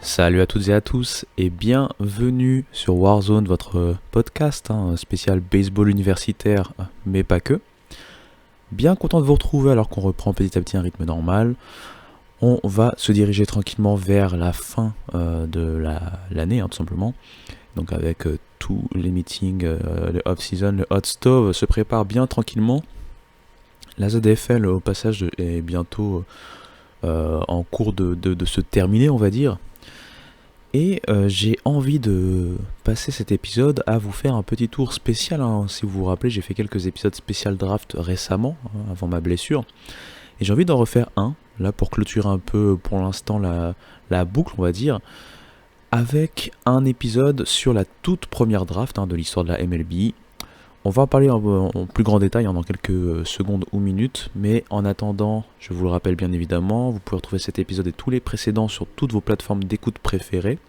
Salut à toutes et à tous et bienvenue sur Warzone, votre podcast spécial baseball universitaire, mais pas que. Bien content de vous retrouver alors qu'on reprend petit à petit un rythme normal. On va se diriger tranquillement vers la fin de l'année, tout simplement. Donc avec tous les meetings, le off-season, le hot stove se prépare bien tranquillement. La ZFL au passage est bientôt en cours de se terminer, on va dire. Et j'ai envie de passer cet épisode à vous faire un petit tour spécial. Si vous vous rappelez, j'ai fait quelques épisodes spécial draft récemment, avant ma blessure. Et j'ai envie d'en refaire un, là pour clôturer un peu pour l'instant la boucle, on va dire, avec un épisode sur la toute première draft de l'histoire de la MLB. On va en parler en plus grand détail dans quelques secondes ou minutes, mais en attendant, je vous le rappelle bien évidemment, vous pouvez retrouver cet épisode et tous les précédents sur toutes vos plateformes d'écoute préférées,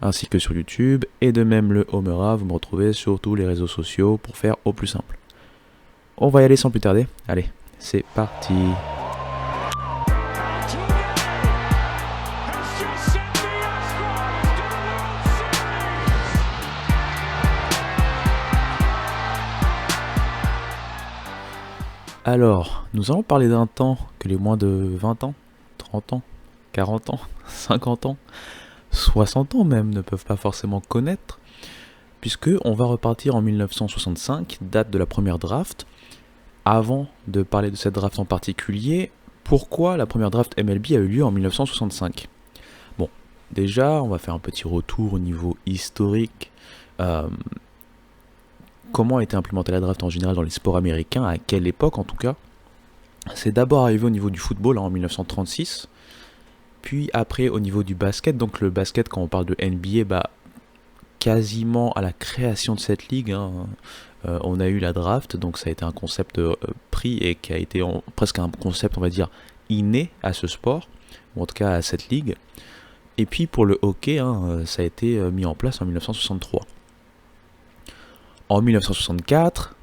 ainsi que sur YouTube, et de même le Homera, vous me retrouvez sur tous les réseaux sociaux pour faire au plus simple. On va y aller sans plus tarder, allez, c'est parti. Alors, nous allons parler d'un temps que les moins de 20 ans, 30 ans, 40 ans, 50 ans, 60 ans même ne peuvent pas forcément connaître, puisque on va repartir en 1965, date de la première draft. Avant de parler de cette draft en particulier, pourquoi la première draft MLB a eu lieu en 1965 ? Bon, déjà, on va faire un petit retour au niveau historique. Comment a été implémentée la draft en général dans les sports américains, à quelle époque en tout cas. C'est d'abord arrivé au niveau du football en 1936, puis après au niveau du basket. Donc le basket, quand on parle de NBA, quasiment à la création de cette ligue, on a eu la draft, donc ça a été un concept pris et qui a été presque un concept, on va dire, inné à ce sport, ou en tout cas à cette ligue. Et puis pour le hockey, ça a été mis en place en 1963. En 1964,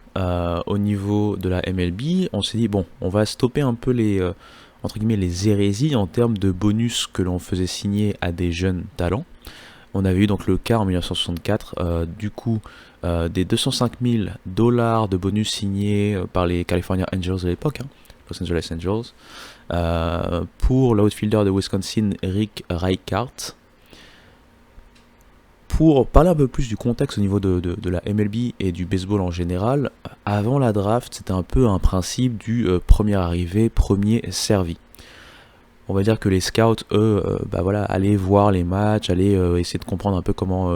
au niveau de la MLB, on s'est dit, bon, on va stopper un peu entre guillemets, les hérésies en termes de bonus que l'on faisait signer à des jeunes talents. On avait eu donc le cas en 1964, des 205 000 $ de bonus signés par les California Angels de l'époque, Los Angeles Angels, pour l'outfielder de Wisconsin, Rick Reichart. Pour parler un peu plus du contexte au niveau de la MLB et du baseball en général, avant la draft, c'était un peu un principe du premier arrivé, premier servi. On va dire que les scouts, eux, allaient voir les matchs, allaient essayer de comprendre un peu comment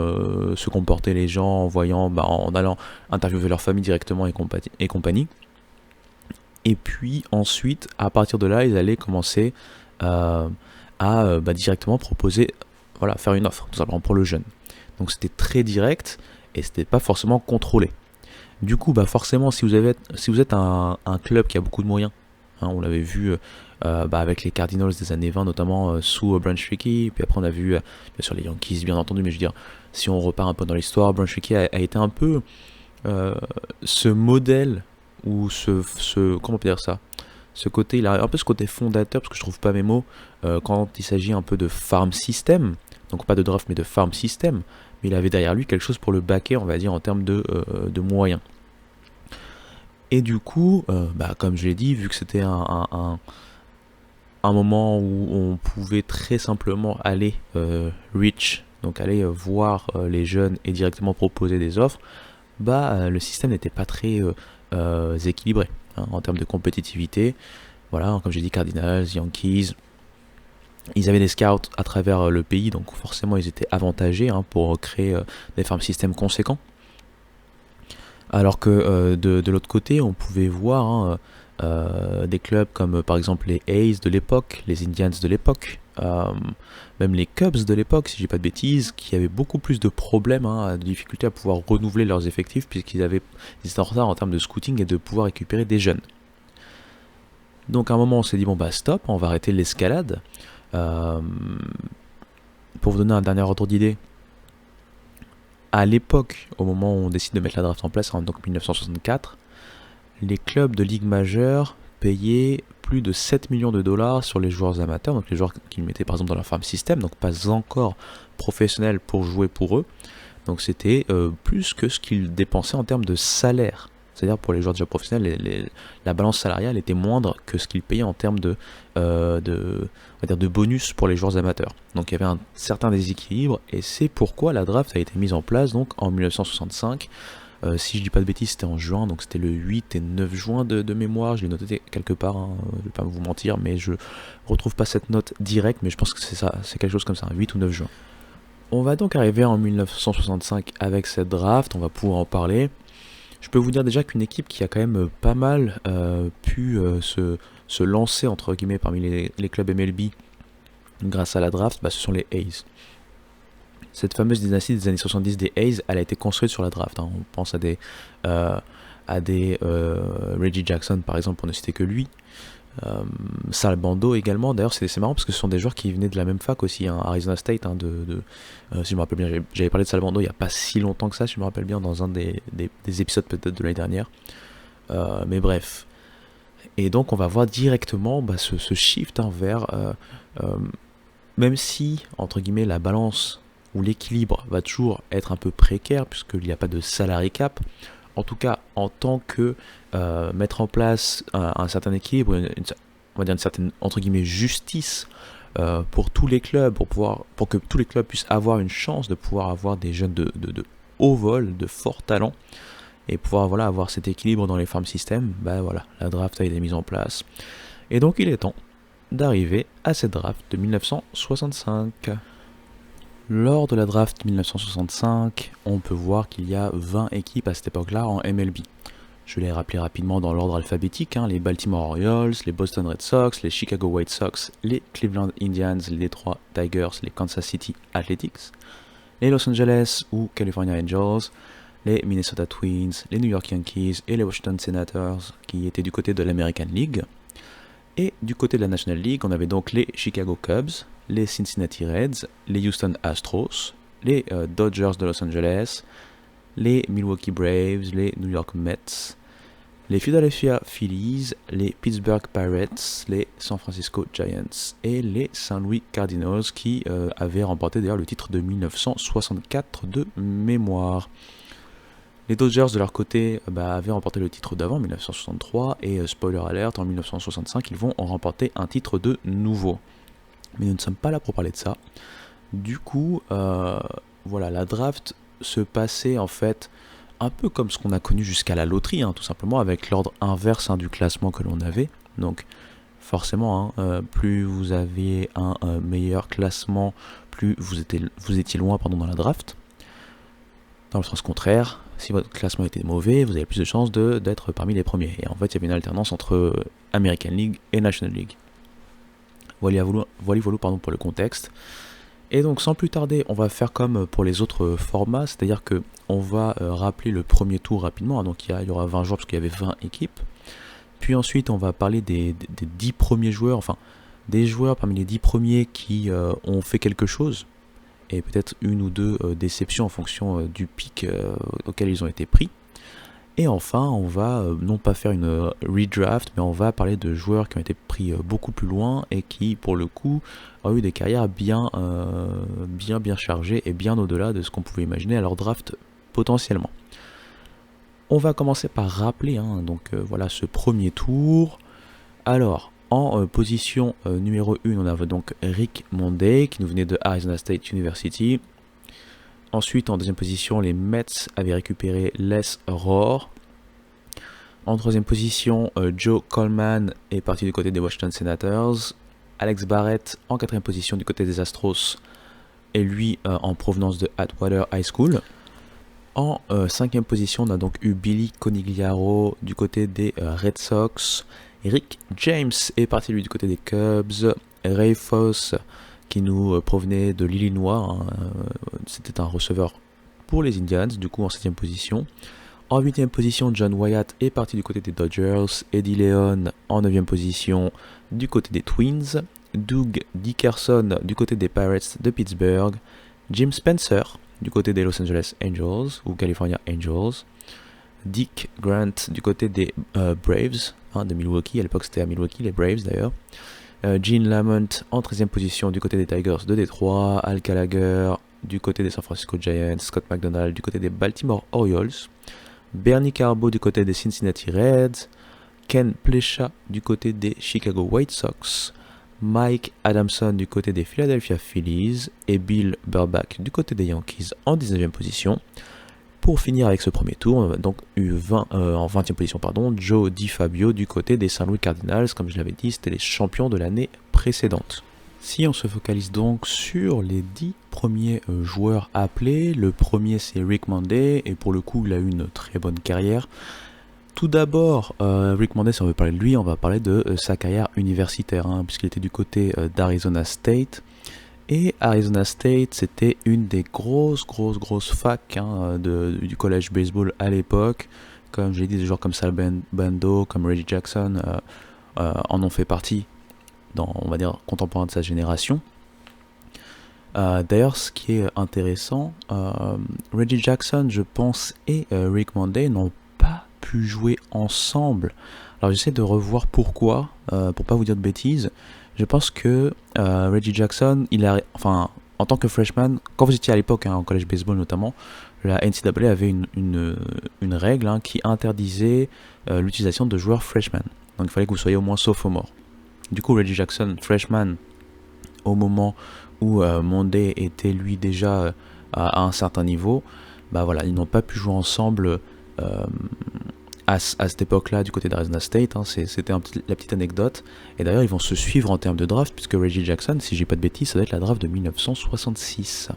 se comportaient les gens en allant interviewer leur famille directement et compagnie. Et puis ensuite, à partir de là, ils allaient commencer à directement proposer, faire une offre, tout simplement pour le jeune. Donc c'était très direct et c'était pas forcément contrôlé. Du coup, forcément, si vous êtes un club qui a beaucoup de moyens, on l'avait vu avec les Cardinals des années 20, notamment sous Branch Rickey, puis après on a vu bien sûr les Yankees, bien entendu, mais je veux dire, si on repart un peu dans l'histoire, Branch Rickey a été un peu ce modèle, ou comment on peut dire ça, ce côté, il a un peu ce côté fondateur, parce que je trouve pas mes mots, quand il s'agit un peu de farm system, donc pas de draft mais de farm system, mais il avait derrière lui quelque chose pour le backer, on va dire, en termes de moyens. Et du coup, comme je l'ai dit, vu que c'était un moment où on pouvait très simplement aller reach, donc aller voir les jeunes et directement proposer des offres, le système n'était pas très équilibré en termes de compétitivité. Voilà, comme j'ai dit, Cardinals, Yankees, ils avaient des scouts à travers le pays, donc forcément ils étaient avantagés pour créer des farm systems conséquents. Alors que de l'autre côté, on pouvait voir des clubs comme par exemple les A's de l'époque, les Indians de l'époque, même les Cubs de l'époque, si je dis pas de bêtises, qui avaient beaucoup plus de problèmes, de difficultés à pouvoir renouveler leurs effectifs, puisqu'ils étaient en retard en termes de scouting et de pouvoir récupérer des jeunes. Donc à un moment on s'est dit, stop, on va arrêter l'escalade. Pour vous donner un dernier ordre d'idée, à l'époque, au moment où on décide de mettre la draft en place, donc 1964, les clubs de ligue majeure payaient plus de 7 millions de dollars sur les joueurs amateurs, donc les joueurs qu'ils mettaient par exemple dans leur farm system, donc pas encore professionnels pour jouer pour eux. Donc c'était plus que ce qu'ils dépensaient en termes de salaire. C'est-à-dire pour les joueurs déjà professionnels, la balance salariale était moindre que ce qu'ils payaient en termes on va dire de bonus pour les joueurs amateurs. Donc il y avait un certain déséquilibre et c'est pourquoi la draft a été mise en place donc en 1965. Si je dis pas de bêtises, c'était en juin, donc c'était le 8 et 9 juin de mémoire. Je l'ai noté quelque part, hein, je vais pas vous mentir, mais je retrouve pas cette note directe, mais je pense que c'est ça, c'est quelque chose comme ça, 8 ou 9 juin. On va donc arriver en 1965 avec cette draft, on va pouvoir en parler. Je peux vous dire déjà qu'une équipe qui a quand même pas mal pu se lancer entre guillemets parmi les clubs MLB grâce à la draft, ce sont les A's. Cette fameuse dynastie des années 70 des A's, elle a été construite sur la draft. Hein. On pense à des Reggie Jackson par exemple, pour ne citer que lui. Sal Bando également. D'ailleurs c'est marrant parce que ce sont des joueurs qui venaient de la même fac aussi, hein, Arizona State. Hein, si je me rappelle bien, j'avais parlé de Sal Bando il n'y a pas si longtemps que ça, si je me rappelle bien, dans un des épisodes peut-être de l'année dernière. Mais bref. Et donc on va voir directement ce shift vers... même si, entre guillemets, la balance ou l'équilibre va toujours être un peu précaire puisqu'il n'y a pas de salary cap, en tout cas en tant que mettre en place un certain équilibre, on va dire une certaine entre guillemets justice pour tous les clubs, pour que tous les clubs puissent avoir une chance de pouvoir avoir des jeunes de haut vol, de fort talent, et pouvoir avoir cet équilibre dans les farm systems. La draft a été mise en place et donc il est temps d'arriver à cette draft de 1965. Lors de la draft 1965, on peut voir qu'il y a 20 équipes à cette époque-là en MLB. Je vais les rappeler rapidement dans l'ordre alphabétique, hein, les Baltimore Orioles, les Boston Red Sox, les Chicago White Sox, les Cleveland Indians, les Detroit Tigers, les Kansas City Athletics, les Los Angeles ou California Angels, les Minnesota Twins, les New York Yankees et les Washington Senators qui étaient du côté de l'American League. Et du côté de la National League, on avait donc les Chicago Cubs, les Cincinnati Reds, les Houston Astros, les Dodgers de Los Angeles, les Milwaukee Braves, les New York Mets, les Philadelphia Phillies, les Pittsburgh Pirates, les San Francisco Giants et les St. Louis Cardinals qui avaient remporté d'ailleurs le titre de 1964 de mémoire. Les Dodgers de leur côté avaient remporté le titre d'avant, 1963, et spoiler alert, en 1965 ils vont en remporter un titre de nouveau. Mais nous ne sommes pas là pour parler de ça. Du coup, la draft se passait en fait un peu comme ce qu'on a connu jusqu'à la loterie, hein, tout simplement, avec l'ordre inverse du classement que l'on avait. Donc forcément, plus vous aviez un meilleur classement, plus vous étiez loin dans la draft. Dans le sens contraire, si votre classement était mauvais, vous avez plus de chances d'être parmi les premiers. Et en fait, il y avait une alternance entre American League et National League. Voilà pour le contexte. Et donc sans plus tarder, on va faire comme pour les autres formats, c'est-à-dire que on va rappeler le premier tour rapidement, hein, donc il y aura 20 joueurs parce qu'il y avait 20 équipes. Puis ensuite on va parler des 10 premiers joueurs, enfin des joueurs parmi les 10 premiers qui ont fait quelque chose, et peut-être une ou deux déceptions en fonction du pic auquel ils ont été pris. Et enfin, on va non pas faire une redraft, mais on va parler de joueurs qui ont été pris beaucoup plus loin et qui, pour le coup, ont eu des carrières bien chargées et bien au-delà de ce qu'on pouvait imaginer à leur draft potentiellement. On va commencer par rappeler ce premier tour. Alors, en position numéro 1, on avait donc Rick Monday qui nous venait de Arizona State University. Ensuite, en deuxième position, les Mets avaient récupéré Les Rohr. En troisième position, Joe Coleman est parti du côté des Washington Senators. Alex Barrett en quatrième position du côté des Astros, et lui en provenance de Atwater High School. En cinquième position, on a donc eu Billy Conigliaro du côté des Red Sox. Rick James est parti lui du côté des Cubs. Ray Foss qui nous provenait de l'Illinois, c'était un receveur pour les Indians, du coup en 7ème position. En 8ème position, John Wyatt est parti du côté des Dodgers. Eddie Leon en 9ème position du côté des Twins. Doug Dickerson du côté des Pirates de Pittsburgh. Jim Spencer du côté des Los Angeles Angels ou California Angels. Dick Grant du côté des Braves de Milwaukee. À l'époque, c'était à Milwaukee, les Braves d'ailleurs. Gene Lamont en 13e position du côté des Tigers de Détroit. Al Gallagher du côté des San Francisco Giants. Scott McDonald du côté des Baltimore Orioles. Bernie Carbo du côté des Cincinnati Reds. Ken Plecha du côté des Chicago White Sox. Mike Adamson du côté des Philadelphia Phillies. Et Bill Burbach du côté des Yankees en 19e position. Pour finir avec ce premier tour, on a donc eu en 20e position, Joe DiFabio du côté des Saint Louis Cardinals. Comme je l'avais dit, c'était les champions de l'année précédente. Si on se focalise donc sur les 10 premiers joueurs appelés, le premier c'est Rick Monday, et pour le coup il a eu une très bonne carrière. Tout d'abord, Rick Monday, si on veut parler de lui, on va parler de sa carrière universitaire, puisqu'il était du côté d'Arizona State. Et Arizona State, c'était une des grosses facs du collège baseball à l'époque. Comme j'ai dit, des joueurs comme Sal Bando, comme Reggie Jackson en ont fait partie, on va dire, contemporain de sa génération. D'ailleurs, ce qui est intéressant, Reggie Jackson, je pense, et Rick Monday n'ont pas pu jouer ensemble. Alors j'essaie de revoir pourquoi, pour pas vous dire de bêtises. Je pense que Reggie Jackson, en tant que freshman, quand vous étiez à l'époque en college baseball notamment, la NCAA avait une règle qui interdisait l'utilisation de joueurs freshmen. Donc il fallait que vous soyez au moins sophomore. Du coup, Reggie Jackson, freshman, au moment où Monday était lui déjà à un certain niveau, ils n'ont pas pu jouer ensemble à cette époque-là du côté d'Arizona State. C'était la petite anecdote. Et d'ailleurs, ils vont se suivre en termes de draft, puisque Reggie Jackson, si j'ai pas de bêtises, ça doit être la draft de 1966.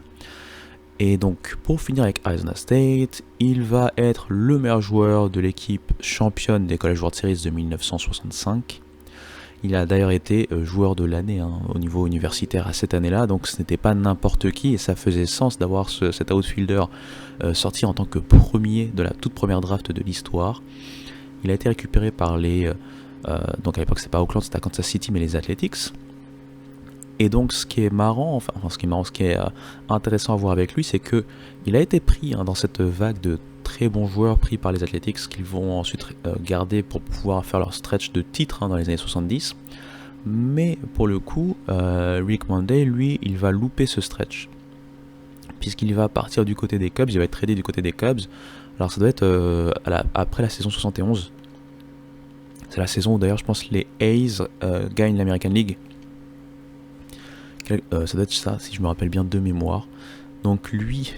Et donc, pour finir avec Arizona State, il va être le meilleur joueur de l'équipe championne des College World Series de 1965. Il a d'ailleurs été joueur de l'année au niveau universitaire à cette année-là, donc ce n'était pas n'importe qui, et ça faisait sens d'avoir cet outfielder sorti en tant que premier de la toute première draft de l'histoire. Il a été récupéré par donc à l'époque c'était pas Oakland, c'était à Kansas City, mais les Athletics. Et donc ce qui est intéressant à voir avec lui, c'est que il a été pris dans cette vague de très bons joueurs pris par les Athletics qu'ils vont ensuite garder pour pouvoir faire leur stretch de titre dans les années 70. Mais pour le coup, Rick Monday, lui, il va louper ce stretch. Puisqu'il va partir du côté des Cubs, il va être tradé du côté des Cubs. Alors ça doit être après la saison 71. C'est la saison où d'ailleurs je pense les A's gagnent l'American League. Ça doit être ça, si je me rappelle bien de mémoire. Donc lui...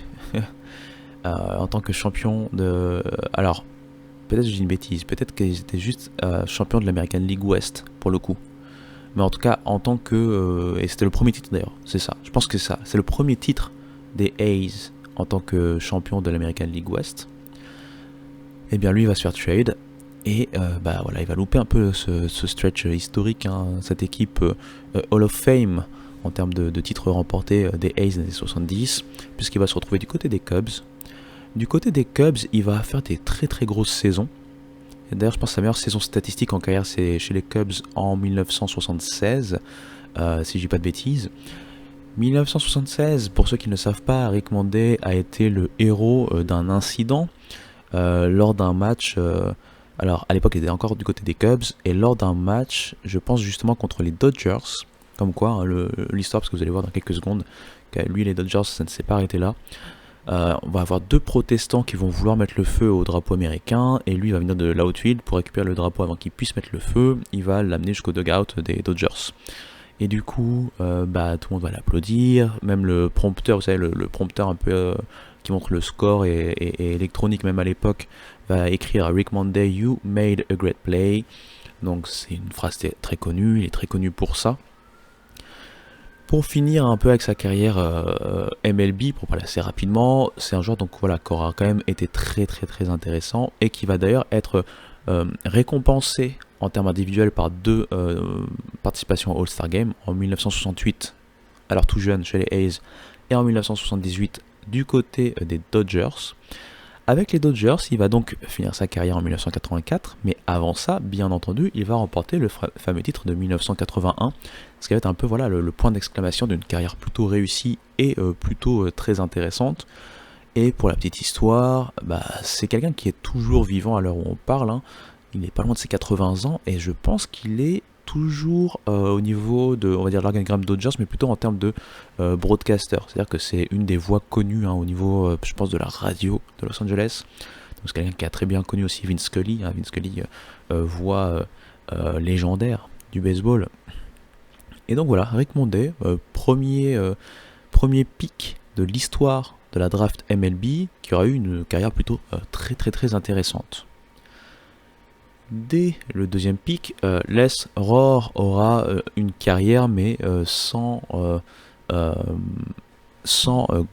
en tant que champion de... Alors, peut-être que je dis une bêtise, peut-être qu'ils étaient juste champion de l'American League West, pour le coup. Mais en tout cas, en tant que... et c'était le premier titre d'ailleurs, c'est ça. Je pense que c'est ça. C'est le premier titre des A's en tant que champion de l'American League West. Et bien lui, il va se faire trade. Et il va louper un peu ce stretch historique, cette équipe Hall of Fame en termes de titres remportés des A's des années 70, puisqu'il va se retrouver du côté des Cubs. Du côté des Cubs, il va faire des très grosses saisons. Et d'ailleurs, je pense que sa meilleure saison statistique en carrière, c'est chez les Cubs en 1976, si je dis pas de bêtises. 1976, pour ceux qui ne le savent pas, Rick Monday a été le héros d'un incident lors d'un match. Alors, à l'époque, il était encore du côté des Cubs, et lors d'un match, je pense justement contre les Dodgers, comme quoi, l'histoire, parce que vous allez voir dans quelques secondes, que lui et les Dodgers, ça ne s'est pas arrêté là. On va avoir deux protestants qui vont vouloir mettre le feu au drapeau américain, et lui va venir de l'outfield pour récupérer le drapeau avant qu'il puisse mettre le feu. Il va l'amener jusqu'au dugout des Dodgers. Et du coup, tout le monde va l'applaudir, même le prompteur, vous savez, le prompteur un peu qui montre le score et électronique même à l'époque, va écrire à Rick Monday, "You made a great play". Donc c'est une phrase très connue, il est très connu pour ça. Pour finir un peu avec sa carrière MLB, pour parler assez rapidement, c'est un joueur qui aura quand même été très intéressant, et qui va d'ailleurs être récompensé en termes individuels par deux participations au All-Star Game, en 1968, alors tout jeune chez les A's, et en 1978 du côté des Dodgers. Avec les Dodgers, il va donc finir sa carrière en 1984, mais avant ça, bien entendu, il va remporter le fameux titre de 1981, ce qui va être un peu le point d'exclamation d'une carrière plutôt réussie et plutôt très intéressante. Et pour la petite histoire, c'est quelqu'un qui est toujours vivant à l'heure où on parle, il n'est pas loin de ses 80 ans, et je pense qu'il est toujours au niveau de, on va dire, l'organigramme Dodgers, mais plutôt en termes de broadcaster. C'est-à-dire que c'est une des voix connues au niveau, je pense, de la radio de Los Angeles. Donc c'est quelqu'un qui a très bien connu aussi Vince Scully. Vince Scully, voix légendaire du baseball. Et donc voilà, Rick Monday, premier pick de l'histoire de la draft MLB, qui aura eu une carrière plutôt très très très intéressante. Dès le deuxième pick, Les Rohr aura une carrière, mais sans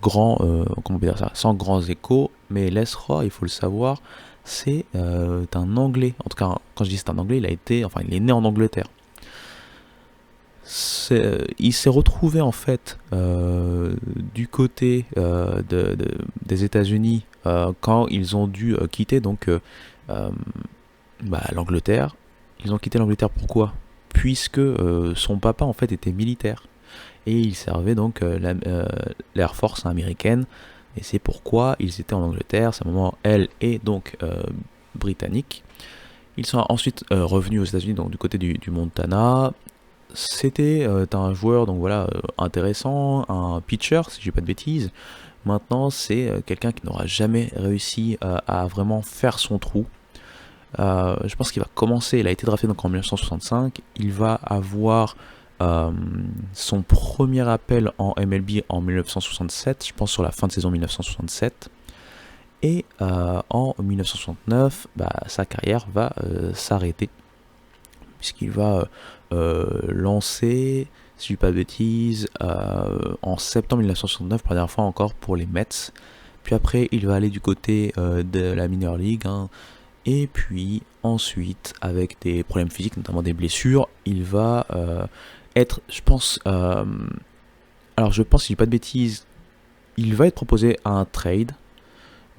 grands échos. Mais Les Rohr, il faut le savoir, c'est un Anglais. En tout cas, quand je dis c'est un Anglais, il est né en Angleterre. Il s'est retrouvé en fait du côté des États-Unis quand ils ont dû quitter l'Angleterre. Ils ont quitté l'Angleterre pourquoi ? Puisque son papa en fait était militaire et il servait donc l'Air Force américaine, et c'est pourquoi ils étaient en Angleterre. Sa maman, elle, est donc britannique. Ils sont ensuite revenus aux États-Unis, donc du côté du Montana. C'était un joueur donc voilà intéressant, un pitcher si je dis pas de bêtises. Maintenant c'est quelqu'un qui n'aura jamais réussi à vraiment faire son trou. Je pense qu'il va commencer, il a été drafté donc en 1965, il va avoir son premier appel en MLB en 1967, je pense sur la fin de saison 1967. Et en 1969, sa carrière va s'arrêter, puisqu'il va lancer, si je dis pas de bêtises, en septembre 1969, pour la dernière fois encore pour les Mets. Puis après, il va aller du côté de la Minor League, et puis ensuite, avec des problèmes physiques, notamment des blessures, il va être, je pense, si je dis pas de bêtises, il va être proposé à un trade,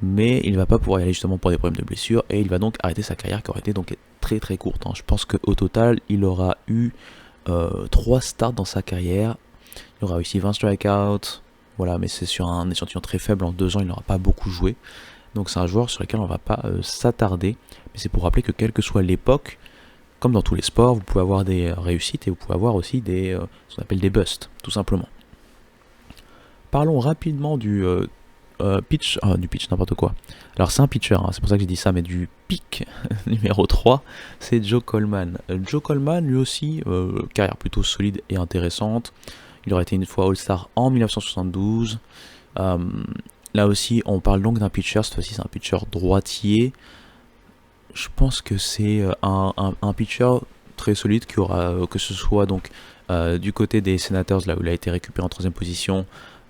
mais il ne va pas pouvoir y aller justement pour des problèmes de blessure, et il va donc arrêter sa carrière qui aurait été donc très très courte. Je pense qu'au total, il aura eu 3 starts dans sa carrière, il aura réussi 20 strikeouts, voilà, mais c'est sur un échantillon très faible, en 2 ans il n'aura pas beaucoup joué, donc c'est un joueur sur lequel on ne va pas s'attarder, mais c'est pour rappeler que quelle que soit l'époque, comme dans tous les sports, vous pouvez avoir des réussites et vous pouvez avoir aussi ce qu'on appelle des busts, tout simplement. Parlons rapidement du pitch, n'importe quoi. Alors c'est un pitcher, c'est pour ça que j'ai dit ça, mais du pick numéro 3, c'est Joe Coleman. Joe Coleman, lui aussi, carrière plutôt solide et intéressante. Il aurait été une fois All-Star en 1972. Là aussi, on parle donc d'un pitcher, cette fois-ci c'est un pitcher droitier. Je pense que c'est un pitcher très solide qui aura, que ce soit donc du côté des Senators, là où il a été récupéré en 3ème position,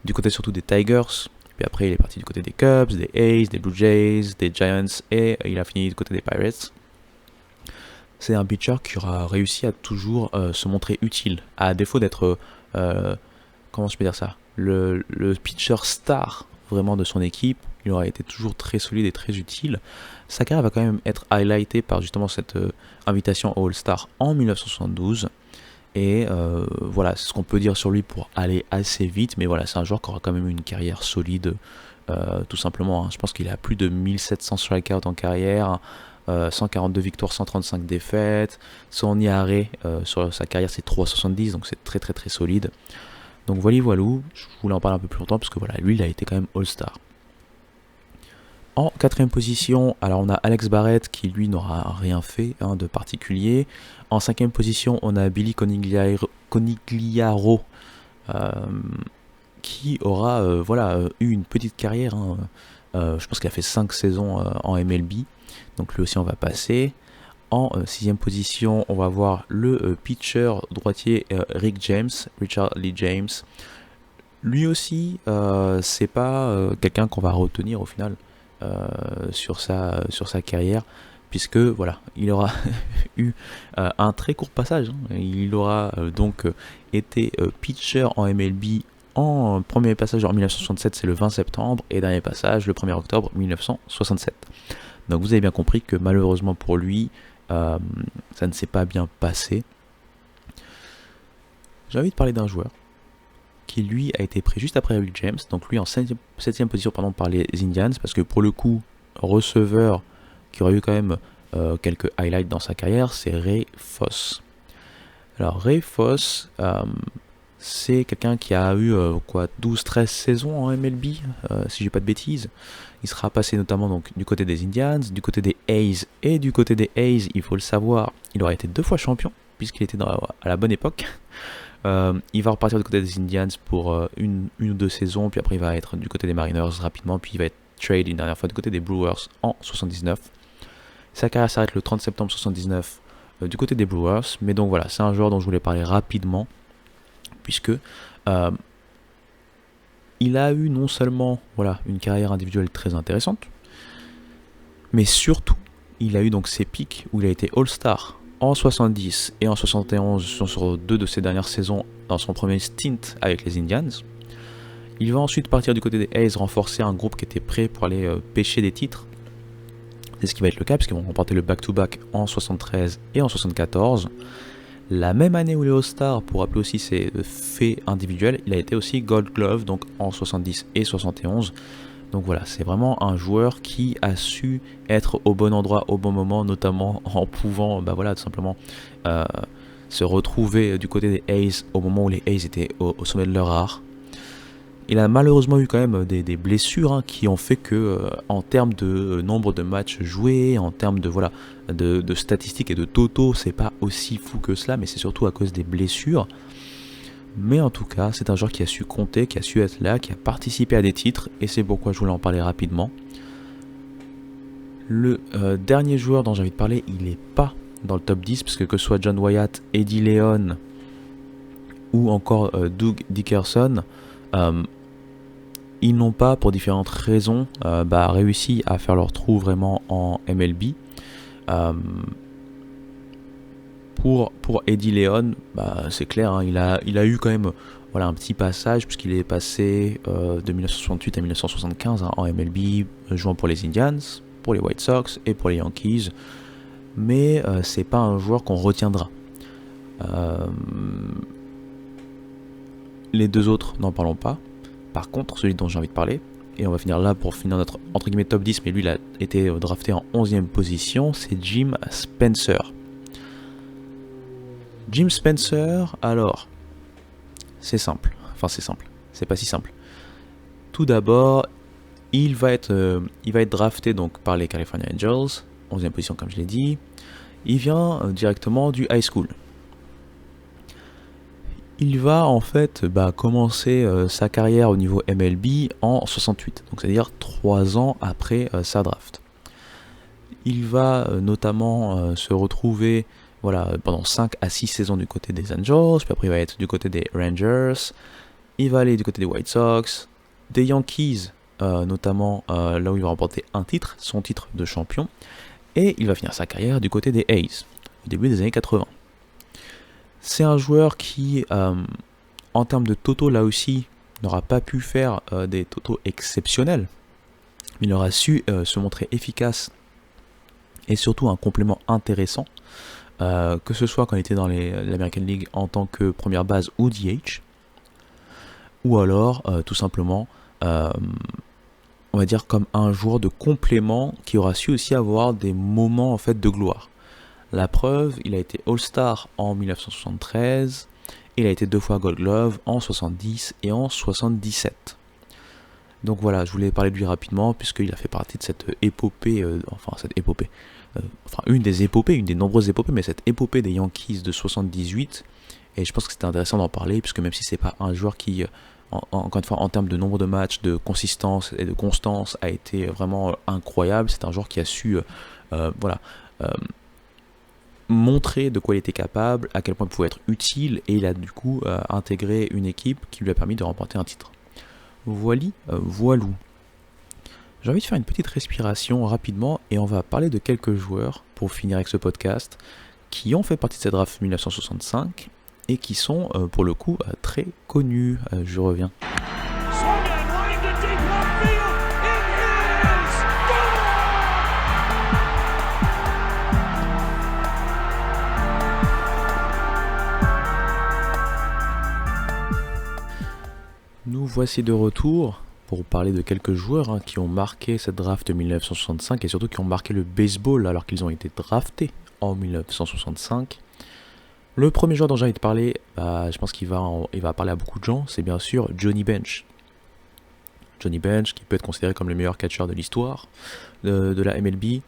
du côté surtout des Tigers, puis après il est parti du côté des Cubs, des A's, des Blue Jays, des Giants, et il a fini du côté des Pirates. C'est un pitcher qui aura réussi à toujours se montrer utile, à défaut d'être, comment je peux dire ça, le pitcher star vraiment de son équipe. Il aura été toujours très solide et très utile. Sa carrière va quand même être highlightée par justement cette invitation au All-Star en 1972. Et voilà, c'est ce qu'on peut dire sur lui pour aller assez vite. Mais voilà, c'est un joueur qui aura quand même une carrière solide, tout simplement. Je pense qu'il a plus de 1700 strikeouts en carrière, 142 victoires, 135 défaites. Son IARE sur sa carrière, c'est 3,70, donc c'est très très très solide. Donc voilà, je voulais en parler un peu plus longtemps parce que voilà, lui, il a été quand même All-Star. En 4ème position, alors on a Alex Barrett qui lui n'aura rien fait de particulier. En 5ème position, on a Billy Conigliaro qui aura eu une petite carrière. Je pense qu'il a fait 5 saisons en MLB. Donc lui aussi on va passer. En 6ème position, on va voir le pitcher droitier Richard Lee James. Lui aussi, c'est pas quelqu'un qu'on va retenir au final sur sa carrière, puisque voilà, il aura eu un très court passage. Il aura donc été pitcher en MLB en premier passage en 1967, c'est le 20 septembre, et dernier passage le 1er octobre 1967. Donc vous avez bien compris que malheureusement pour lui, ça ne s'est pas bien passé. J'ai envie de parler d'un joueur qui lui a été pris juste après Will James, donc lui en 7ème position par les Indians, parce que pour le coup, receveur qui aurait eu quand même quelques highlights dans sa carrière, c'est Ray Foss. Alors Ray Foss, c'est quelqu'un qui a eu 12-13 saisons en MLB, si j'ai pas de bêtises. Il sera passé notamment donc du côté des Indians, du côté des A's, et du côté des A's, il faut le savoir, il aurait été 2 fois champion, puisqu'il était à la bonne époque. Il va repartir du côté des Indians pour une ou 2 saisons, puis après il va être du côté des Mariners rapidement, puis il va être trade une dernière fois du côté des Brewers en 79. Sa carrière s'arrête le 30 septembre 79 du côté des Brewers, mais donc voilà, c'est un joueur dont je voulais parler rapidement, puisque il a eu non seulement une carrière individuelle très intéressante, mais surtout il a eu donc ses pics où il a été All-Star en 70 et en 71 sur 2 de ses dernières saisons dans son premier stint avec les Indians. Il va ensuite partir du côté des A's, renforcer un groupe qui était prêt pour aller pêcher des titres. C'est ce qui va être le cas, puisqu'ils vont remporter le back-to-back en 73 et en 74. La même année où il est All-Star, pour rappeler aussi ses faits individuels, il a été aussi Gold Glove, donc en 70 et 71. Donc voilà, c'est vraiment un joueur qui a su être au bon endroit au bon moment, notamment en pouvant tout simplement se retrouver du côté des A's au moment où les A's étaient au sommet de leur art. Il a malheureusement eu quand même des blessures qui ont fait que en termes de nombre de matchs joués, en termes de statistiques et de totaux, c'est pas aussi fou que cela, mais c'est surtout à cause des blessures. Mais en tout cas, c'est un joueur qui a su compter, qui a su être là, qui a participé à des titres, et c'est pourquoi je voulais en parler rapidement. Le dernier joueur dont j'ai envie de parler, il n'est pas dans le top 10, parce que ce soit John Wyatt, Eddie Leon ou encore Doug Dickerson, ils n'ont pas, pour différentes raisons, réussi à faire leur trou vraiment en MLB. Pour Eddie Leon, c'est clair, il a eu quand même un petit passage, puisqu'il est passé de 1968 à 1975 en MLB, jouant pour les Indians, pour les White Sox et pour les Yankees. Mais c'est pas un joueur qu'on retiendra. Les deux autres, n'en parlons pas. Par contre, celui dont j'ai envie de parler, et on va finir là pour finir notre entre guillemets top 10, mais lui il a été drafté en 11e position, c'est Jim Spencer. Jim Spencer, alors, c'est simple, c'est pas si simple. Tout d'abord, il va être drafté donc par les California Angels, 11e position comme je l'ai dit. Il vient directement du high school. Il va en fait commencer sa carrière au niveau MLB en 68, donc c'est-à-dire 3 ans après sa draft. Il va notamment se retrouver pendant 5 à 6 saisons du côté des Angels, puis après il va être du côté des Rangers, il va aller du côté des White Sox, des Yankees, notamment là où il va remporter un titre, son titre de champion, et il va finir sa carrière du côté des A's, au début des années 80. C'est un joueur qui, en termes de totaux, là aussi, n'aura pas pu faire des totaux exceptionnels, mais il aura su se montrer efficace et surtout un complément intéressant, que ce soit quand il était dans l'American League en tant que première base ou DH, ou alors tout simplement, on va dire comme un joueur de complément qui aura su aussi avoir des moments en fait de gloire. La preuve, il a été All-Star en 1973, il a été 2 fois Gold Glove en 70 et en 77. Donc voilà, je voulais parler de lui rapidement puisqu'il a fait partie de cette épopée, une des nombreuses épopées, mais cette épopée des Yankees de 78. Et je pense que c'était intéressant d'en parler puisque même si c'est pas un joueur qui, encore une fois, en termes de nombre de matchs, de consistance et de constance, a été vraiment incroyable, c'est un joueur qui a su, montrer de quoi il était capable, à quel point il pouvait être utile, et il a du coup intégré une équipe qui lui a permis de remporter un titre. Voilou. J'ai envie de faire une petite respiration rapidement et on va parler de quelques joueurs pour finir avec ce podcast qui ont fait partie de cette draft 1965 et qui sont pour le coup très connus. Je reviens. Nous voici de retour. pour parler de quelques joueurs qui ont marqué cette draft de 1965 et surtout qui ont marqué le baseball alors qu'ils ont été draftés en 1965. Le premier joueur dont j'ai envie de parler, je pense qu'il va parler à beaucoup de gens, c'est bien sûr Johnny Bench. Johnny Bench, qui peut être considéré comme le meilleur catcheur de l'histoire de la MLB.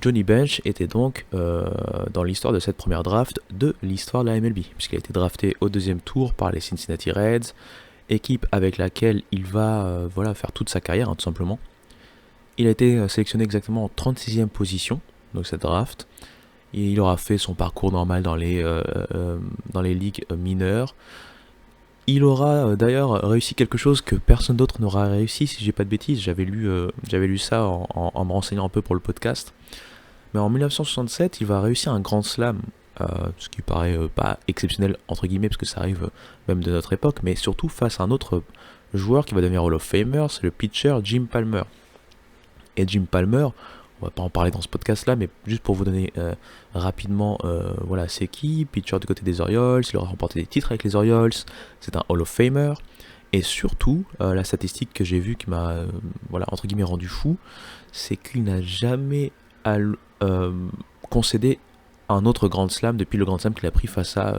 Johnny Bench était donc dans l'histoire de cette première draft de l'histoire de la MLB, puisqu'il a été drafté au deuxième tour par les Cincinnati Reds, équipe avec laquelle il va faire toute sa carrière, tout simplement. Il a été sélectionné exactement en 36e position, donc cette draft, et il aura fait son parcours normal dans les ligues mineures. Il aura d'ailleurs réussi quelque chose que personne d'autre n'aura réussi, si j'ai pas de bêtises. J'avais lu ça en me renseignant un peu pour le podcast. Mais en 1967, il va réussir un grand slam, ce qui paraît pas exceptionnel entre guillemets, parce que ça arrive même de notre époque, mais surtout face à un autre joueur qui va devenir Hall of Famer, c'est le pitcher Jim Palmer. Et Jim Palmer, on va pas en parler dans ce podcast là, mais juste pour vous donner rapidement c'est qui, pitcher du côté des Orioles, il aura remporté des titres avec les Orioles, c'est un Hall of Famer, et surtout la statistique que j'ai vue qui m'a entre guillemets rendu fou, c'est qu'il n'a jamais concédé un autre Grand Slam depuis le Grand Slam qu'il a pris face à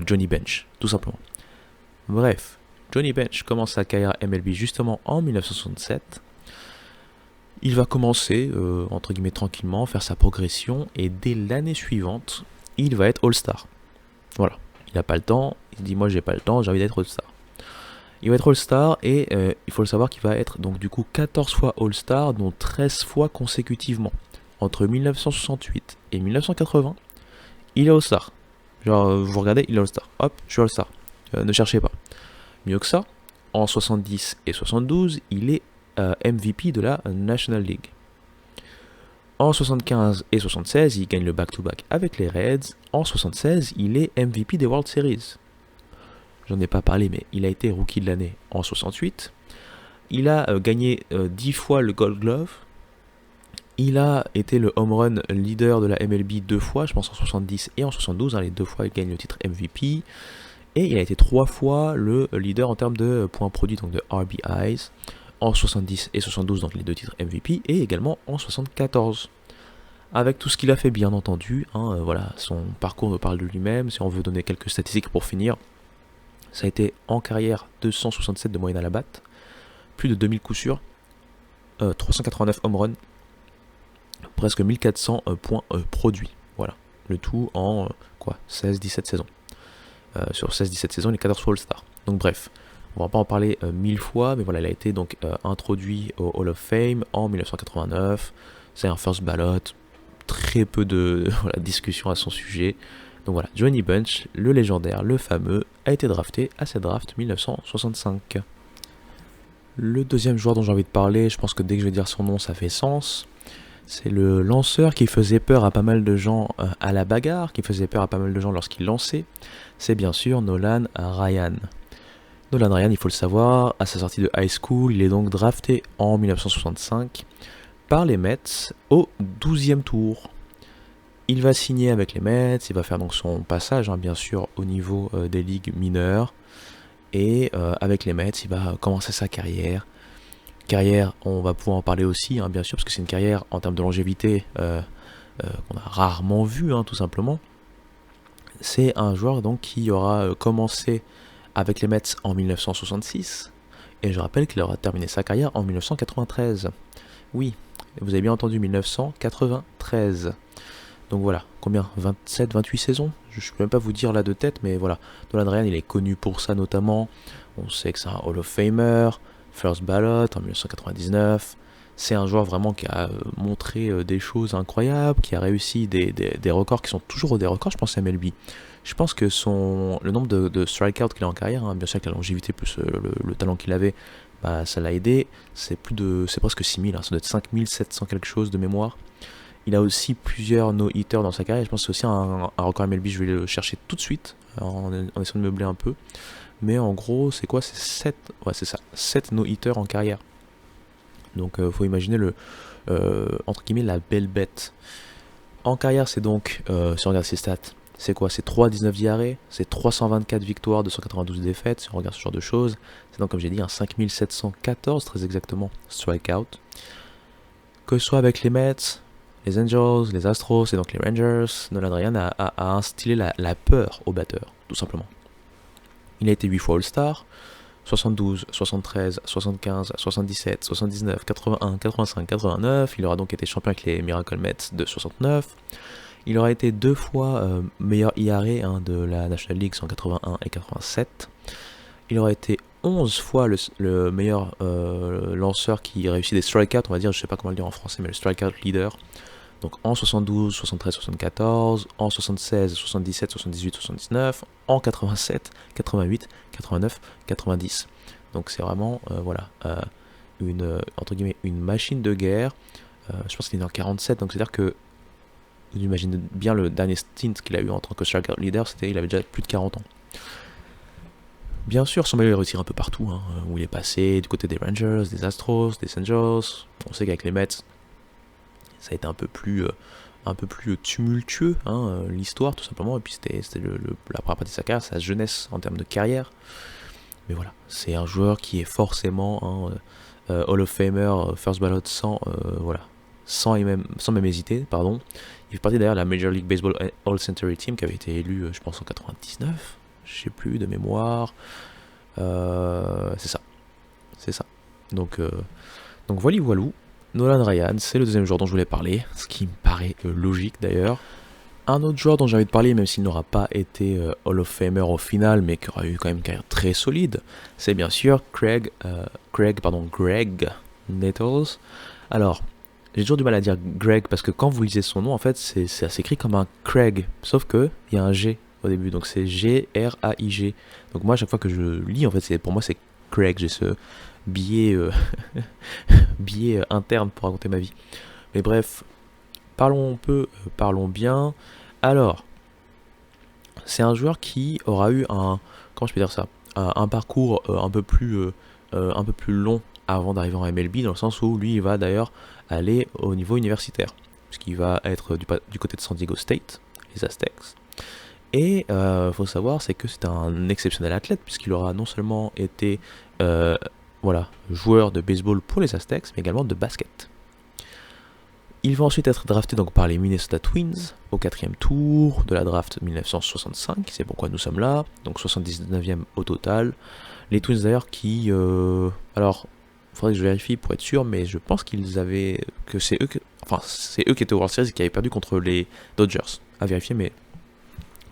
Johnny Bench, tout simplement. Bref, Johnny Bench commence sa carrière MLB justement en 1967. Il va commencer, entre guillemets, tranquillement, faire sa progression, et dès l'année suivante, il va être All-Star. Voilà, il n'a pas le temps, il se dit, moi j'ai pas le temps, j'ai envie d'être All-Star. Il va être All-Star, et il faut le savoir qu'il va être donc du coup 14 fois All-Star, dont 13 fois consécutivement. Entre 1968 et 1980, il est All-Star. Genre, vous regardez, il est All-Star. Hop, je suis All-Star. Ne cherchez pas. Mieux que ça, en 70 et 72, il est MVP de la National League. En 75 et 76, il gagne le back-to-back avec les Reds. En 76, il est MVP des World Series. J'en ai pas parlé, mais il a été Rookie de l'année en 68. Il a gagné 10 fois le Gold Glove. Il a été le home run leader de la MLB 2 fois, je pense en 70 et en 72. Les 2 fois, il gagne le titre MVP. Et il a été 3 fois le leader en termes de points produits, donc de RBIs. En 70 et 72, donc les 2 titres MVP, et également en 74. Avec tout ce qu'il a fait, bien entendu, son parcours me parle de lui-même. Si on veut donner quelques statistiques pour finir, ça a été en carrière 267 de moyenne à la batte, plus de 2000 coups sûrs, 389 home runs, presque 1400 points produits. Voilà, le tout en 16-17 saisons. Sur 16-17 saisons, il est 14 fois All-Star. Donc bref, on va pas en parler 1000 fois, mais voilà, il a été donc introduit au Hall of Fame en 1989. C'est un first ballot, très peu de discussion à son sujet. Donc voilà, Johnny Bench, le légendaire, le fameux, a été drafté à cette draft 1965. Le deuxième joueur dont j'ai envie de parler, je pense que dès que je vais dire son nom, ça fait sens. C'est le lanceur qui faisait peur à pas mal de gens à la bagarre, qui faisait peur à pas mal de gens lorsqu'il lançait. C'est bien sûr Nolan Ryan. Nolan Ryan, il faut le savoir, à sa sortie de high school, il est donc drafté en 1965 par les Mets au 12e tour. Il va signer avec les Mets, il va faire donc son passage, bien sûr, au niveau des ligues mineures. Et avec les Mets, il va commencer sa carrière. Carrière, on va pouvoir en parler aussi, bien sûr, parce que c'est une carrière en termes de longévité qu'on a rarement vue, tout simplement. C'est un joueur donc qui aura commencé avec les Mets en 1966, et je rappelle qu'il aura terminé sa carrière en 1993. Oui, vous avez bien entendu, 1993. Donc voilà, combien 27, 28 saisons? Je ne peux même pas vous dire là de tête, mais voilà. Nolan Ryan, il est connu pour ça notamment. On sait que c'est un Hall of Famer, first ballot en 1999. C'est un joueur vraiment qui a montré des choses incroyables, qui a réussi des records qui sont toujours des records, je pense, à MLB. Je pense que le nombre de strikeouts qu'il a en carrière, bien sûr avec la longévité plus le talent qu'il avait, ça l'a aidé. C'est presque 6000, ça doit être 5700 quelque chose de mémoire. Il a aussi plusieurs no-hitters dans sa carrière. Je pense que c'est aussi un record MLB. Je vais le chercher tout de suite en essayant de meubler un peu. Mais en gros, c'est quoi? C'est 7. Ouais, c'est ça. 7 no-hitters en carrière. Donc, faut imaginer entre guillemets la belle bête. En carrière, c'est donc, si on regarde ses stats, c'est quoi? C'est 3,19 d'IRA, c'est 324 victoires, 292 défaites, si on regarde ce genre de choses. C'est donc, comme j'ai dit, un 5714, très exactement, strikeout. Que ce soit avec les Mets, les Angels, les Astros et donc les Rangers, Nolan Ryan a instillé la peur aux batteurs, tout simplement. Il a été 8 fois All-Star, 72, 73, 75, 77, 79, 81, 85, 89. Il aura donc été champion avec les Miracle Mets de 69. Il aura été 2 fois meilleur IRA de la National League en 81 et 87. Il aura été 11 fois le meilleur lanceur qui réussit des strikeouts, on va dire, je sais pas comment le dire en français, mais le strikeout leader. Donc en 72, 73, 74, en 76, 77, 78, 79, en 87, 88, 89, 90. Donc c'est vraiment entre guillemets, une machine de guerre. Je pense qu'il est né en 47, donc c'est-à-dire que vous imaginez bien le dernier stint qu'il a eu en tant que strikeout leader, il avait déjà plus de 40 ans. Bien sûr, son maillot est réussi un peu partout, où il est passé du côté des Rangers, des Astros, des Angels. On sait qu'avec les Mets, ça a été un peu plus tumultueux, l'histoire tout simplement, et puis c'était la première partie de sa carrière, sa jeunesse en termes de carrière. Mais voilà, c'est un joueur qui est forcément Hall of Famer, first ballot sans même hésiter, pardon. Il fait partie d'ailleurs de la Major League Baseball All-Century Team qui avait été élu, je pense, en 99, je sais plus, de mémoire. C'est ça. Donc voilou. Nolan Ryan, c'est le deuxième joueur dont je voulais parler, ce qui me paraît logique d'ailleurs. Un autre joueur dont j'ai envie de parler, même s'il n'aura pas été Hall of Famer au final, mais qui aura eu quand même une carrière très solide, c'est bien sûr Greg Nettles. Alors, j'ai toujours du mal à dire Greg parce que quand vous lisez son nom, en fait, ça s'écrit comme un Craig, sauf que il y a un G au début, donc c'est G-R-A-I-G. Donc moi, à chaque fois que je lis, en fait, pour moi, c'est Craig. J'ai ce billet interne pour raconter ma vie. Mais bref, parlons parlons bien. Alors, c'est un joueur qui aura eu un parcours un peu plus long avant d'arriver en MLB, dans le sens où lui, il va d'ailleurs aller au niveau universitaire, puisqu'il va être du côté de San Diego State, les Aztecs. Et faut savoir, c'est que c'est un exceptionnel athlète, puisqu'il aura non seulement été joueur de baseball pour les Aztecs, mais également de basket. Il va ensuite être drafté donc par les Minnesota Twins au 4e tour de la draft 1965, c'est pourquoi nous sommes là, donc 79e au total. Les Twins d'ailleurs qui... alors, il faudrait que je vérifie pour être sûr, mais je pense que c'est eux qui étaient au World Series et qui avaient perdu contre les Dodgers. À vérifier, mais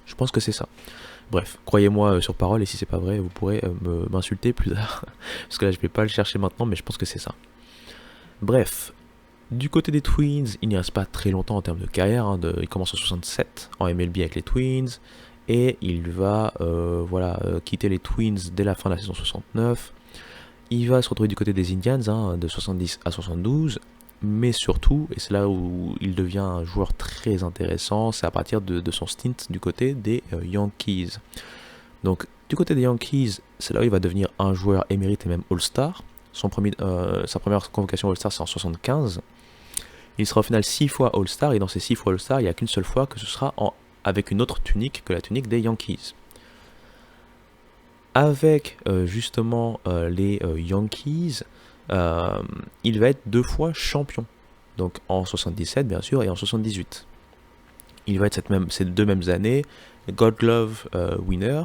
je pense que c'est ça. Bref, croyez-moi sur parole, et si c'est pas vrai, vous pourrez m'insulter plus tard. Parce que là, je vais pas le chercher maintenant, mais je pense que c'est ça. Bref, du côté des Twins, il n'y reste pas très longtemps en termes de carrière. Il commence en 67 en MLB avec les Twins, et il va quitter les Twins dès la fin de la saison 69. Il va se retrouver du côté des Indians, de 70 à 72. Mais surtout, et c'est là où il devient un joueur très intéressant, c'est à partir de son stint du côté des Yankees. Donc du côté des Yankees, c'est là où il va devenir un joueur émérite et même All-Star. Sa première convocation All-Star, c'est en 75. Il sera au final 6 fois All-Star, et dans ces 6 fois All-Star, il n'y a qu'une seule fois que ce sera avec une autre tunique que la tunique des Yankees. Avec les Yankees, il va être 2 fois champion, donc en 77 bien sûr et en 78. Il va être ces 2 mêmes années Gold Glove winner,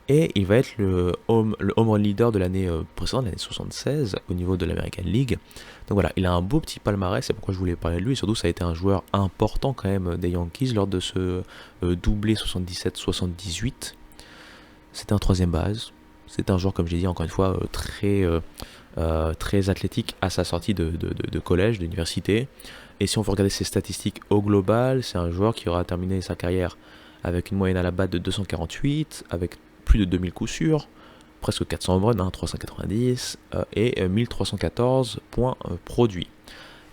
et il va être le home run leader de l'année précédente, l'année 76 au niveau de l'American League. Donc voilà, il a un beau petit palmarès, c'est pourquoi je voulais parler de lui, et surtout ça a été un joueur important quand même des Yankees lors de ce doublé 77-78. C'était un 3e base, c'était un joueur, comme j'ai dit encore une fois, très athlétique à sa sortie de collège, d'université. Et si on veut regarder ses statistiques au global, c'est un joueur qui aura terminé sa carrière avec une moyenne à la batte de 248, avec plus de 2000 coups sûrs, presque 400 home runs, 390, et 1314 points produits.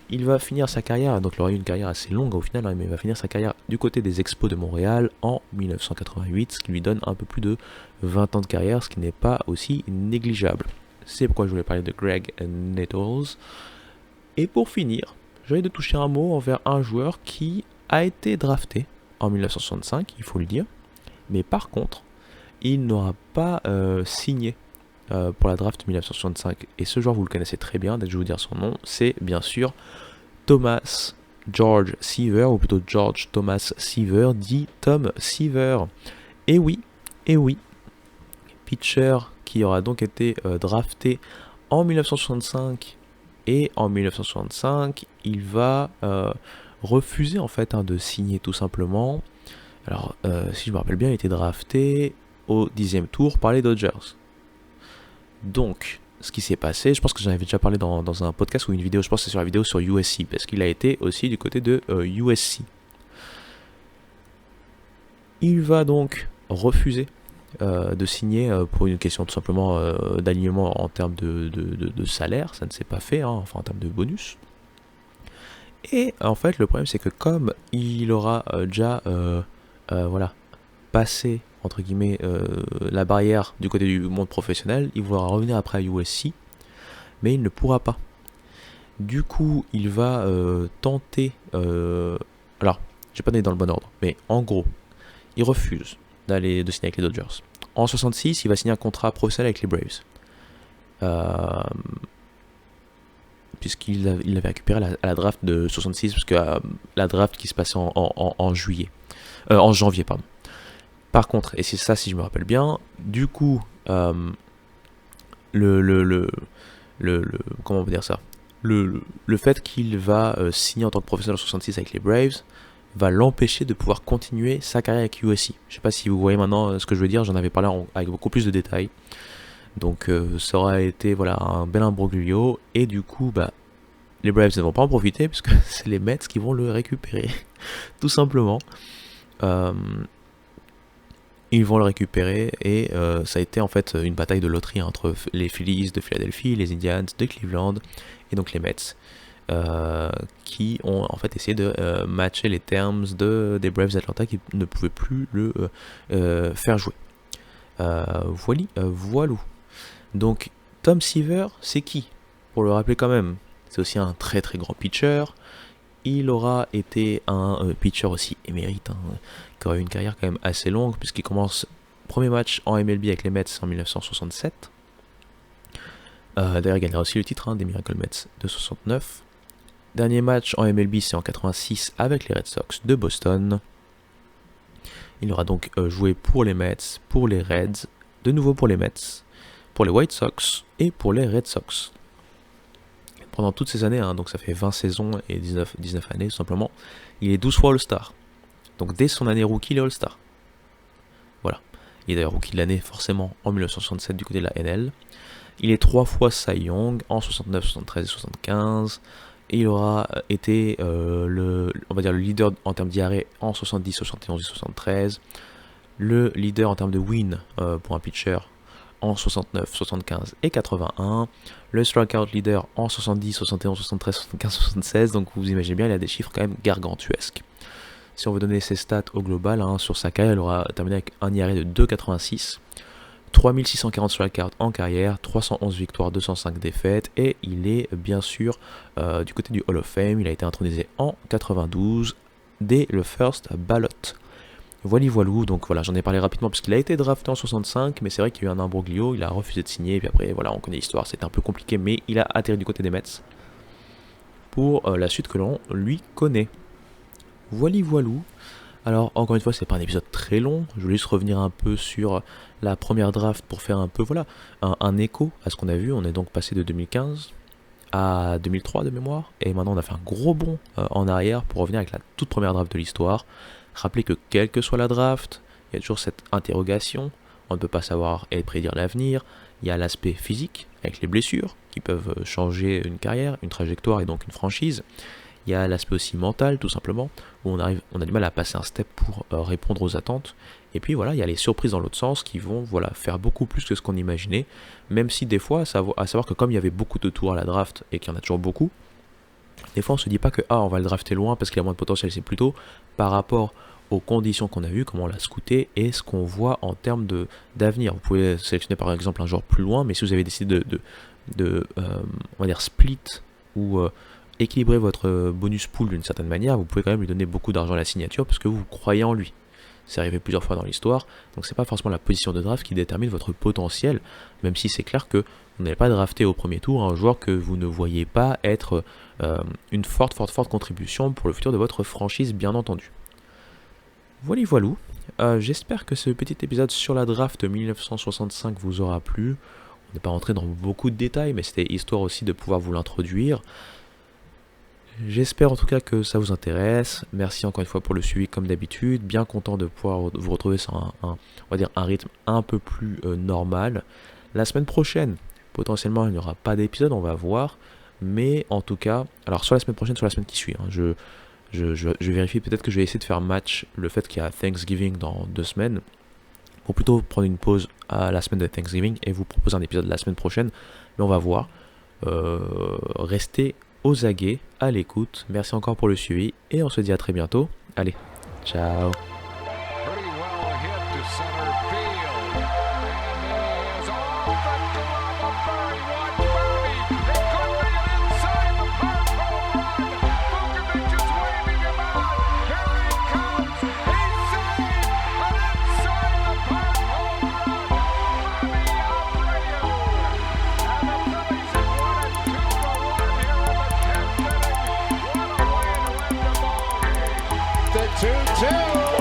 Il va finir sa carrière, donc il aura eu une carrière assez longue au final, mais il va finir sa carrière du côté des Expos de Montréal en 1988, ce qui lui donne un peu plus de 20 ans de carrière, ce qui n'est pas aussi négligeable. C'est pourquoi je voulais parler de Greg Nettles. Et pour finir, j'ai envie de toucher un mot envers un joueur qui a été drafté en 1965, il faut le dire. Mais par contre, il n'aura pas signé pour la draft 1965. Et ce joueur, vous le connaissez très bien, dès que je vais vous dire son nom, c'est bien sûr Thomas George Seaver, ou plutôt George Thomas Seaver, dit Tom Seaver. Et oui, pitcher qui aura donc été drafté en 1965. Et en 1965, il va refuser en fait de signer tout simplement. Alors, si je me rappelle bien, il a été drafté au 10e tour par les Dodgers. Donc, ce qui s'est passé, je pense que j'en avais déjà parlé dans un podcast ou une vidéo, je pense que c'est sur la vidéo sur USC, parce qu'il a été aussi du côté de USC. Il va donc refuser de signer pour une question tout simplement d'alignement en termes de salaire, ça ne s'est pas fait, enfin en termes de bonus. Et en fait, le problème c'est que comme il aura déjà passé entre guillemets la barrière du côté du monde professionnel, il voudra revenir après à USC, mais il ne pourra pas. Du coup, il va tenter. Alors, j'ai pas donné dans le bon ordre, mais en gros, il refuse de signer avec les Dodgers. En 66, il va signer un contrat professionnel avec les Braves. Puisqu'il l'avait récupéré à la draft de 66, parce que la draft qui se passait en janvier, pardon. Par contre, et c'est ça si je me rappelle bien, du coup, comment on peut dire ça, le fait qu'il va signer en tant que professionnel en 66 avec les Braves va l'empêcher de pouvoir continuer sa carrière avec USC. Je sais pas si vous voyez maintenant ce que je veux dire, j'en avais parlé avec beaucoup plus de détails. Donc ça aura été un bel imbroglio, et du coup les Braves ne vont pas en profiter puisque c'est les Mets qui vont le récupérer tout simplement. Ils vont le récupérer, et ça a été en fait une bataille de loterie entre les Phillies de Philadelphie, les Indians de Cleveland et donc les Mets, qui ont en fait essayé de matcher les termes des Braves d'Atlanta qui ne pouvaient plus le faire jouer. Voilou. Donc Tom Seaver, c'est qui? Pour le rappeler quand même, c'est aussi un très très grand pitcher. Il aura été un pitcher aussi émérite, qui aura eu une carrière quand même assez longue, puisqu'il commence premier match en MLB avec les Mets en 1967. D'ailleurs, il gagnera aussi le titre des Miracle Mets de 69. Dernier match en MLB, c'est en 86 avec les Red Sox de Boston. Il aura donc joué pour les Mets, pour les Reds, de nouveau pour les Mets, pour les White Sox et pour les Red Sox. Pendant toutes ces années, donc ça fait 20 saisons et 19 années tout simplement, il est 12 fois All-Star. Donc dès son année rookie, il est All-Star. Voilà. Il est d'ailleurs rookie de l'année forcément en 1967 du côté de la NL. Il est 3 fois Cy Young en 69, 73 et 75. Et il aura été le leader en termes d'IRA en 70, 71 et 73. Le leader en termes de win pour un pitcher en 69, 75 et 81. Le strikeout leader en 70, 71, 73, 75, 76. Donc vous imaginez bien, il a des chiffres quand même gargantuesques. Si on veut donner ses stats au global, sur sa carrière, il aura terminé avec un IRA de 2,86. 3640 strikeouts en carrière, 311 victoires, 205 défaites, et il est bien sûr du côté du Hall of Fame. Il a été intronisé en 92 dès le first ballot. Voilou, donc voilà, j'en ai parlé rapidement parce qu'il a été drafté en 65, mais c'est vrai qu'il y a eu un imbroglio, il a refusé de signer, et puis après on connaît l'histoire, c'était un peu compliqué, mais il a atterri du côté des Mets pour la suite que l'on lui connaît. Voilou. Alors encore une fois, c'est pas un épisode très long, je voulais juste revenir un peu sur la première draft pour faire un peu un écho à ce qu'on a vu. On est donc passé de 2015 à 2003 de mémoire, et maintenant on a fait un gros bond en arrière pour revenir avec la toute première draft de l'histoire. Rappelez que quelle que soit la draft, il y a toujours cette interrogation, on ne peut pas savoir et prédire l'avenir. Il y a l'aspect physique avec les blessures qui peuvent changer une carrière, une trajectoire et donc une franchise. Il y a l'aspect aussi mental, tout simplement, où on a du mal à passer un step pour répondre aux attentes. Et puis il y a les surprises dans l'autre sens qui vont faire beaucoup plus que ce qu'on imaginait, même si des fois, à savoir que comme il y avait beaucoup de tours à la draft et qu'il y en a toujours beaucoup, des fois on se dit pas que on va le drafter loin parce qu'il a moins de potentiel, c'est plutôt par rapport aux conditions qu'on a vues, comment on l'a scouté et ce qu'on voit en termes d'avenir. Vous pouvez sélectionner par exemple un joueur plus loin, mais si vous avez décidé de split ou équilibrer votre bonus pool d'une certaine manière, vous pouvez quand même lui donner beaucoup d'argent à la signature parce que vous croyez en lui. C'est arrivé plusieurs fois dans l'histoire, donc c'est pas forcément la position de draft qui détermine votre potentiel, même si c'est clair que vous n'allez pas drafter au premier tour un joueur que vous ne voyez pas être une forte contribution pour le futur de votre franchise, bien entendu. Voilà, voilou. J'espère que ce petit épisode sur la draft 1965 vous aura plu. On n'est pas rentré dans beaucoup de détails, mais c'était histoire aussi de pouvoir vous l'introduire. J'espère en tout cas que ça vous intéresse. Merci encore une fois pour le suivi comme d'habitude. Bien content de pouvoir vous retrouver sur on va dire un rythme un peu plus normal. La semaine prochaine, potentiellement il n'y aura pas d'épisode, on va voir. Mais en tout cas, alors soit la semaine prochaine, soit la semaine qui suit. Je vérifie, peut-être que je vais essayer de faire match le fait qu'il y a Thanksgiving dans 2 semaines. Pour plutôt prendre une pause à la semaine de Thanksgiving et vous proposer un épisode la semaine prochaine. Mais on va voir. Restez aux aguets, à l'écoute. Merci encore pour le suivi et on se dit à très bientôt. Allez, ciao. The 2-2.